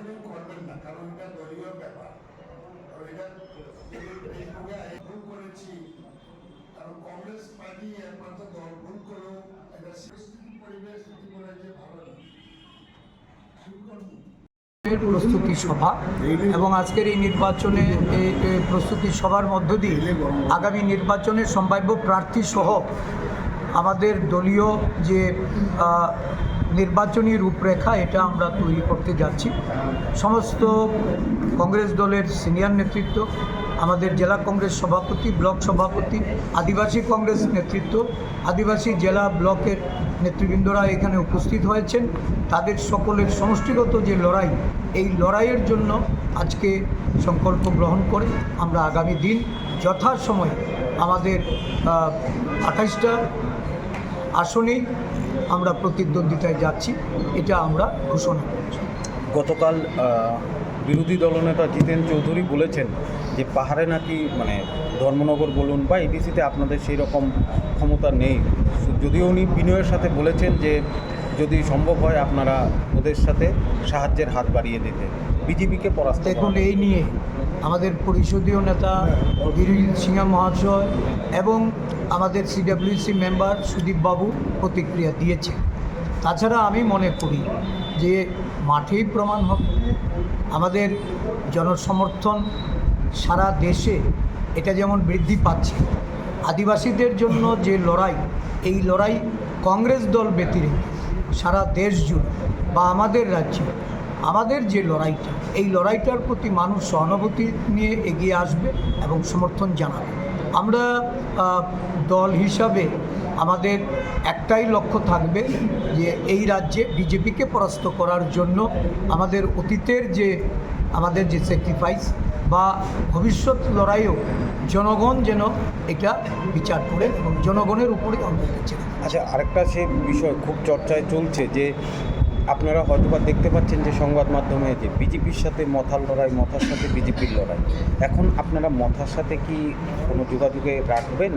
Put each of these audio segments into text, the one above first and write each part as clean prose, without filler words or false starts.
কেউ করবেন না, কারণ এটা দলীয় ব্যাপার। আর এটা ফেসবুকে ভুল করেছি, কারণ কংগ্রেস পার্টি একমাত্র দল ভুল করেও এটা পরিস্থিতি পরিবেশ বলে যে ভালো না। প্রস্তুতি সভা এবং আজকের এই নির্বাচনে এই প্রস্তুতি সভার মধ্য দিয়ে আগামী নির্বাচনের সম্ভাব্য প্রার্থী সহ আমাদের দলীয় যে নির্বাচনী রূপরেখা এটা আমরা তৈরি করতে যাচ্ছি। সমস্ত কংগ্রেস দলের সিনিয়র নেতৃত্ব, আমাদের জেলা কংগ্রেস সভাপতি, ব্লক সভাপতি, আদিবাসী কংগ্রেস নেতৃত্ব, আদিবাসী জেলা ব্লকের নেতৃবৃন্দরা এখানে উপস্থিত হয়েছেন। তাদের সকলের সমষ্টিগত যে লড়াই, এই লড়াইয়ের জন্য আজকে সংকল্প গ্রহণ করে আমরা আগামী দিন যথাসময়ে আমাদের 28টা আসনেই আমরা প্রতিদ্বন্দ্বিতায় যাচ্ছি, এটা আমরা ঘোষণা করছি। গতকাল বিরোধী দলনেতা জিতেন চৌধুরী বলেছেন যে পাহাড়ে নাকি ধর্মনগর বলুন বা এডিসিতে আপনাদের সেই রকম ক্ষমতা নেই, যদিও উনি বিনয়ের সাথে বলেছেন যে যদি সম্ভব হয় আপনারা ওদের সাথে সাহায্যের হাত বাড়িয়ে দিতে বিজেপিকে পরাস্ত। দেখুন, এই নিয়ে আমাদের পরিষদীয় নেতা বীরজিৎ সিংহ মহাশয় এবং আমাদের সিডব্লিউসি মেম্বার সুদীপ বাবু প্রতিক্রিয়া দিয়েছে। তাছাড়া আমি মনে করি যে মাঠেই প্রমাণ হবে। আমাদের জনসমর্থন সারা দেশে এটা যেমন বৃদ্ধি পাচ্ছে, আদিবাসীদের জন্য যে লড়াই, এই লড়াই কংগ্রেস দল ব্যতিরেকে সারা দেশ জুড়ে বা আমাদের রাজ্যে আমাদের যে লড়াইটা, এই লড়াইটার প্রতি মানুষ সহানুভূতি নিয়ে এগিয়ে আসবে এবং সমর্থন জানাবে। আমরা দল হিসাবে আমাদের একটাই লক্ষ্য থাকবে যে এই রাজ্যে বিজেপিকে পরাস্ত করার জন্য আমাদের অতীতের যে আমাদের যে স্যাক্রিফাইস বা ভবিষ্যৎ লড়াইও জনগণ যেন এটা বিচার করে এবং জনগণের উপরে আমরা চাই। আচ্ছা, আরেকটা সে বিষয় খুব চর্চায় চলছে যে আপনারা হয়তোবা দেখতে পাচ্ছেন যে সংবাদ মাধ্যমে যে বিজেপির সাথে মথার লড়াই, মথার সাথে বিজেপির লড়াই। এখন আপনারা মথার সাথে কি কোনো যোগাযোগে রাখবেন?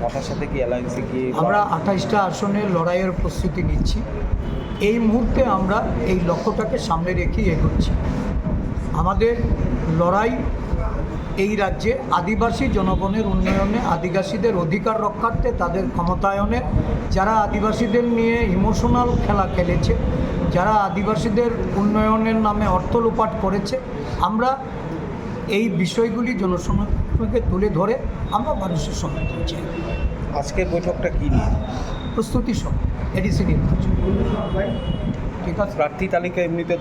মথার সাথে কি অ্যালায়েন্সে গিয়ে আমরা 28টা আসনের লড়াইয়ের প্রস্তুতি নিচ্ছি। এই মুহূর্তে আমরা এই লক্ষ্যটাকে সামনে রেখেই এগোচ্ছি। আমাদের লড়াই এই রাজ্যে আদিবাসী জনগণের উন্নয়নে, আদিবাসীদের অধিকার রক্ষার্থে, তাদের ক্ষমতায়নে, যারা আদিবাসীদের নিয়ে ইমোশনাল খেলা খেলেছে, যারা আদিবাসীদের উন্নয়নের নামে অর্থ লোপাট করেছে, আমরা এই বিষয়গুলি জনসমক্ষে তুলে ধরে আমরা মানুষের সমর্থন চাই। আজকের বৈঠকটা কী নিয়ে? প্রস্তুতি সহ এডিসি নির্বাচন। ঠিক আছে। প্রার্থী তালিকা এমনিতে